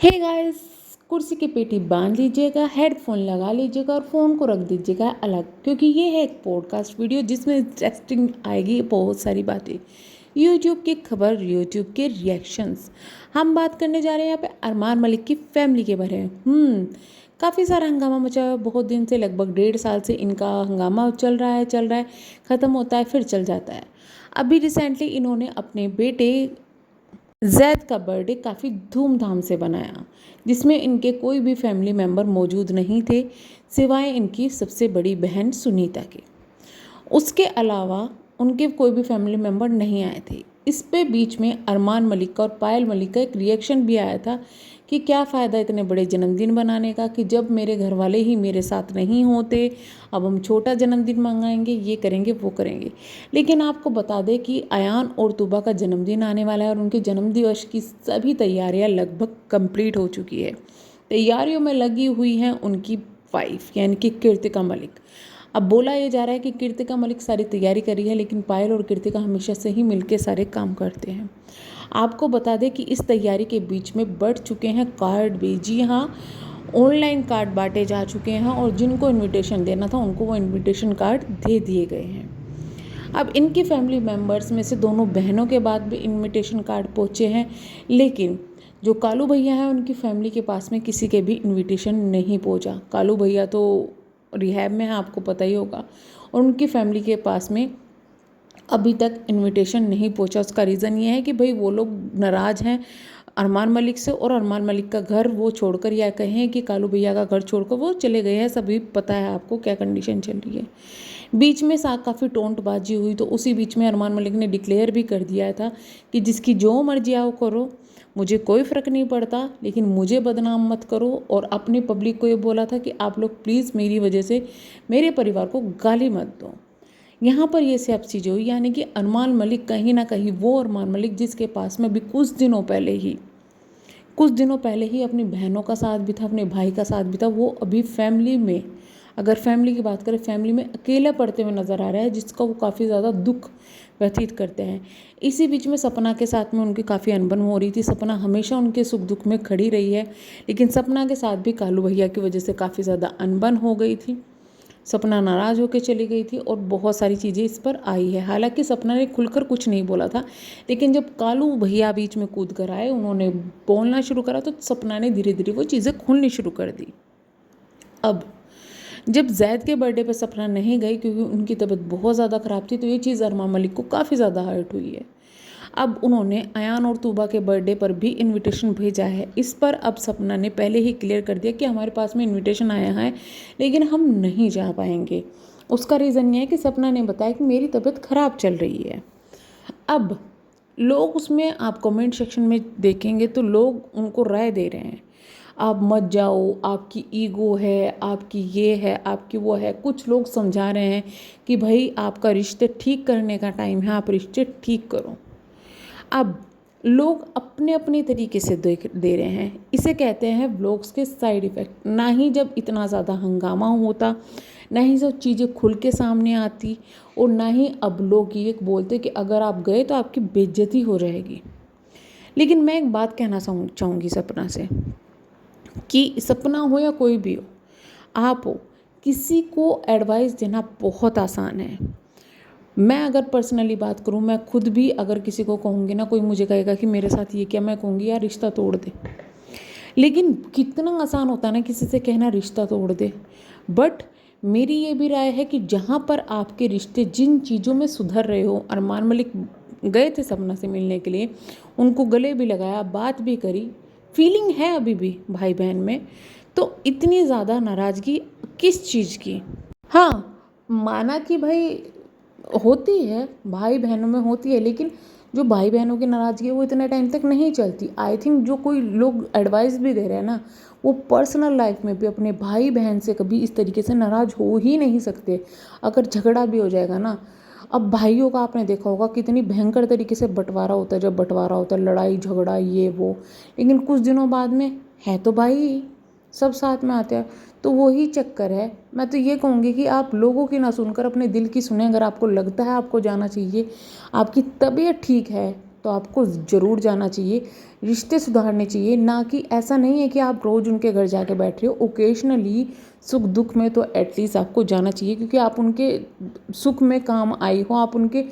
Hey guys, कुर्सी की पेटी बांध लीजिएगा, हेडफोन लगा लीजिएगा और फ़ोन को रख दीजिएगा अलग, क्योंकि ये है एक पॉडकास्ट वीडियो जिसमें इंटरेस्टिंग आएगी बहुत सारी बातें। यूट्यूब की खबर, यूट्यूब के रिएक्शंस। हम बात करने जा रहे हैं यहाँ पे अरमान मलिक की फैमिली के बारे में। काफ़ी सारा हंगामा मचा हुआ है बहुत दिन से, लगभग 1.5 साल से इनका हंगामा चल रहा है, ख़त्म होता है फिर चल जाता है। अभी रिसेंटली इन्होंने अपने बेटे जैद का बर्थडे काफ़ी धूमधाम से बनाया, जिसमें इनके कोई भी फैमिली मेम्बर मौजूद नहीं थे सिवाय इनकी सबसे बड़ी बहन सुनीता के। उसके अलावा उनके कोई भी फैमिली मेम्बर नहीं आए थे। इस पे बीच में अरमान मलिक का और पायल मलिक का एक रिएक्शन भी आया था कि क्या फ़ायदा इतने बड़े जन्मदिन बनाने का, कि जब मेरे घर वाले ही मेरे साथ नहीं होते, अब हम छोटा जन्मदिन मंगाएंगे, ये करेंगे वो करेंगे। लेकिन आपको बता दें कि अयान और तुबा का जन्मदिन आने वाला है और उनके जन्मदिवस की सभी तैयारियां लगभग कंप्लीट हो चुकी है। तैयारियों में लगी हुई हैं उनकी वाइफ यानी कि कृतिका मलिक। अब बोला ये जा रहा है कि कृतिका मलिक सारी तैयारी कर रही है, लेकिन पायल और कृतिका हमेशा से ही मिलकर सारे काम करते हैं। आपको बता दें कि इस तैयारी के बीच में बढ़ चुके हैं कार्ड भी। जी हाँ, ऑनलाइन कार्ड बांटे जा चुके हैं और जिनको इनविटेशन देना था उनको वो इनविटेशन कार्ड दे दिए गए हैं। अब इनकी फैमिली मेम्बर्स में से दोनों बहनों के बाद भी इनविटेशन कार्ड पहुँचे हैं, लेकिन जो कालू भैया हैं उनकी फैमिली के पास में किसी के भी इनविटेशन नहीं पहुँचा। कालू भैया तो रिहैब में है, आपको पता ही होगा, और उनकी फैमिली के पास में अभी तक इनविटेशन नहीं पहुंचा। उसका रीज़न ये है कि भाई वो लोग नाराज़ हैं अरमान मलिक से, और अरमान मलिक का घर वो छोड़कर, या कहें कि कालू भैया का घर छोड़कर वो चले गए हैं। सभी पता है आपको क्या कंडीशन चल रही है। बीच में काफ़ी टोंटबाजी हुई, तो उसी बीच में अरमान मलिक ने डिक्लेयर भी कर दिया था कि जिसकी जो मर्जी आओ करो, मुझे कोई फ़र्क नहीं पड़ता, लेकिन मुझे बदनाम मत करो। और अपनी पब्लिक को ये बोला था कि आप लोग प्लीज़ मेरी वजह से मेरे परिवार को गाली मत दो। यहाँ पर ये सब चीज़ें हुई, यानी कि अरमान मलिक कहीं ना कहीं वो अरमान मलिक जिसके पास में भी कुछ दिनों पहले ही अपनी बहनों का साथ भी था, अपने भाई का साथ भी था, वो अभी फैमिली में, अगर फैमिली की बात करें, फैमिली में अकेला पड़ते हुए नज़र आ रहा है, जिसका वो काफ़ी ज़्यादा दुख व्यतीत करते हैं। इसी बीच में सपना के साथ में उनकी काफ़ी अनबन हो रही थी। सपना हमेशा उनके सुख दुख में खड़ी रही है, लेकिन सपना के साथ भी कालू भैया की वजह से काफ़ी ज़्यादा अनबन हो गई थी। सपना नाराज़ होकर चली गई थी और बहुत सारी चीज़ें इस पर आई है। हालांकि सपना ने खुलकर कुछ नहीं बोला था, लेकिन जब कालू भैया बीच में कूद कर आए, उन्होंने बोलना शुरू करा, तो सपना ने धीरे धीरे वो चीज़ें खुलनी शुरू कर दी। अब जब जैद के बर्थडे पर सपना नहीं गई क्योंकि उनकी तबीयत बहुत ज़्यादा ख़राब थी, तो ये चीज़ अरमान मलिक को काफ़ी ज़्यादा हर्ट हुई है। अब उन्होंने अयान और तूबा के बर्थडे पर भी इनविटेशन भेजा है। इस पर अब सपना ने पहले ही क्लियर कर दिया कि हमारे पास में इनविटेशन आया है, लेकिन हम नहीं जा पाएंगे। उसका रीज़न ये है कि सपना ने बताया कि मेरी तबीयत ख़राब चल रही है। अब लोग उसमें, आप कमेंट सेक्शन में देखेंगे तो लोग उनको राय दे रहे हैं, आप मत जाओ, आपकी ईगो है, आपकी ये है, आपकी वो है। कुछ लोग समझा रहे हैं कि भाई आपका रिश्ते ठीक करने का टाइम है, आप रिश्ते ठीक करो। अब लोग अपने अपने तरीके से दे रहे हैं। इसे कहते हैं व्लॉग्स के साइड इफ़ेक्ट। ना ही जब इतना ज़्यादा हंगामा होता, ना ही सब चीज़ें खुल के सामने आती, और ना ही अब लोग ये बोलते कि अगर आप गए तो आपकी बेइज्जती हो जाएगी। लेकिन मैं एक बात कहना चाहूँगी सपना से, कि सपना हो या कोई भी हो, आप हो, किसी को एडवाइस देना बहुत आसान है। मैं अगर पर्सनली बात करूँ, मैं खुद भी अगर किसी को कहूँगी ना, कोई मुझे कहेगा कि मेरे साथ ये क्या, मैं कहूँगी यार रिश्ता तोड़ दे। लेकिन कितना आसान होता है ना किसी से कहना रिश्ता तोड़ दे। बट मेरी ये भी राय है कि जहाँ पर आपके रिश्ते जिन चीज़ों में सुधर रहे हो, अरमान मलिक गए थे सपना से मिलने के लिए, उनको गले भी लगाया, बात भी करी, फीलिंग है अभी भी भाई बहन में, तो इतनी ज़्यादा नाराज़गी किस चीज़ की। हाँ, माना कि भाई होती है, भाई बहनों में होती है, लेकिन जो भाई बहनों की नाराज़गी है वो इतने टाइम तक नहीं चलती। आई थिंक जो कोई लोग एडवाइस भी दे रहे हैं ना, वो पर्सनल लाइफ में भी अपने भाई बहन से कभी इस तरीके से नाराज़ हो ही नहीं सकते। अगर झगड़ा भी हो जाएगा ना, अब भाइयों का आपने देखा होगा कितनी भयंकर तरीके से बंटवारा होता है, जब बंटवारा होता है, लड़ाई झगड़ा ये वो, लेकिन कुछ दिनों बाद में है तो भाई, सब साथ में आते हैं। तो वही चक्कर है। मैं तो ये कहूँगी कि आप लोगों की ना सुनकर अपने दिल की सुने। अगर आपको लगता है आपको जाना चाहिए, आपकी तबीयत ठीक है, तो आपको ज़रूर जाना चाहिए, रिश्ते सुधारने चाहिए। ना कि ऐसा नहीं है कि आप रोज़ उनके घर जाके बैठ रहे हो, ओकेजनली सुख दुख में तो एटलीस्ट आपको जाना चाहिए, क्योंकि आप उनके सुख में काम आई हो, आप उनके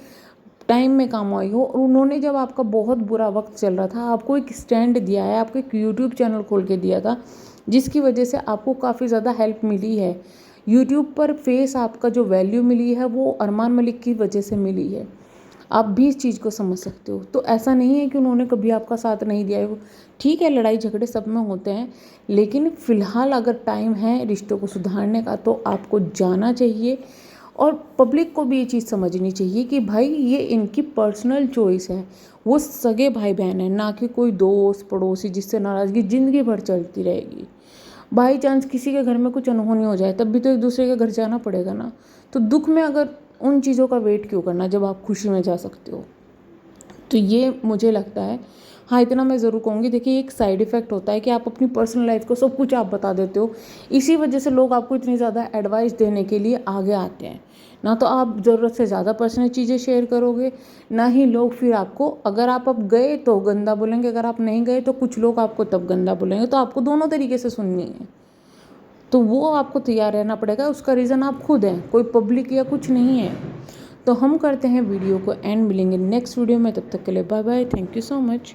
टाइम में काम आई हो। और उन्होंने जब आपका बहुत बुरा वक्त चल रहा था, आपको एक स्टैंड दिया है, आपको एक यूट्यूब चैनल खोल के दिया था, जिसकी वजह से आपको काफ़ी ज़्यादा हेल्प मिली है। यूट्यूब पर फेस आपका जो वैल्यू मिली है वो अरमान मलिक की वजह से मिली है। आप भी इस चीज़ को समझ सकते हो। तो ऐसा नहीं है कि उन्होंने कभी आपका साथ नहीं दिया है। ठीक है, लड़ाई झगड़े सब में होते हैं, लेकिन फ़िलहाल अगर टाइम है रिश्तों को सुधारने का तो आपको जाना चाहिए। और पब्लिक को भी ये चीज़ समझनी चाहिए कि भाई ये इनकी पर्सनल चॉइस है, वो सगे भाई बहन है, ना कि कोई दोस्त पड़ोसी जिससे नाराज़गी ज़िंदगी भर चलती रहेगी। बाई चांस किसी के घर में कुछ अनहोनी हो जाए तब भी तो एक दूसरे के घर जाना पड़ेगा ना। तो दुख में अगर उन चीज़ों का वेट क्यों करना जब आप खुशी में जा सकते हो। तो ये मुझे लगता है। हाँ, इतना मैं ज़रूर कहूँगी, देखिए एक साइड इफ़ेक्ट होता है कि आप अपनी पर्सनल लाइफ को सब कुछ आप बता देते हो, इसी वजह से लोग आपको इतनी ज़्यादा एडवाइस देने के लिए आगे आते हैं। ना तो आप ज़रूरत से ज़्यादा पर्सनल चीज़ें शेयर करोगे, ना ही लोग फिर आपको, अगर आप अब गए तो गंदा बोलेंगे, अगर आप नहीं गए तो कुछ लोग आपको तब गंदा बोलेंगे। तो आपको दोनों तरीके से सुननी है, तो वो आपको तैयार रहना पड़ेगा। उसका रीज़न आप खुद हैं, कोई पब्लिक या कुछ नहीं है। तो हम करते हैं वीडियो को एंड, मिलेंगे नेक्स्ट वीडियो में, तब तक के लिए bye bye, thank you so much.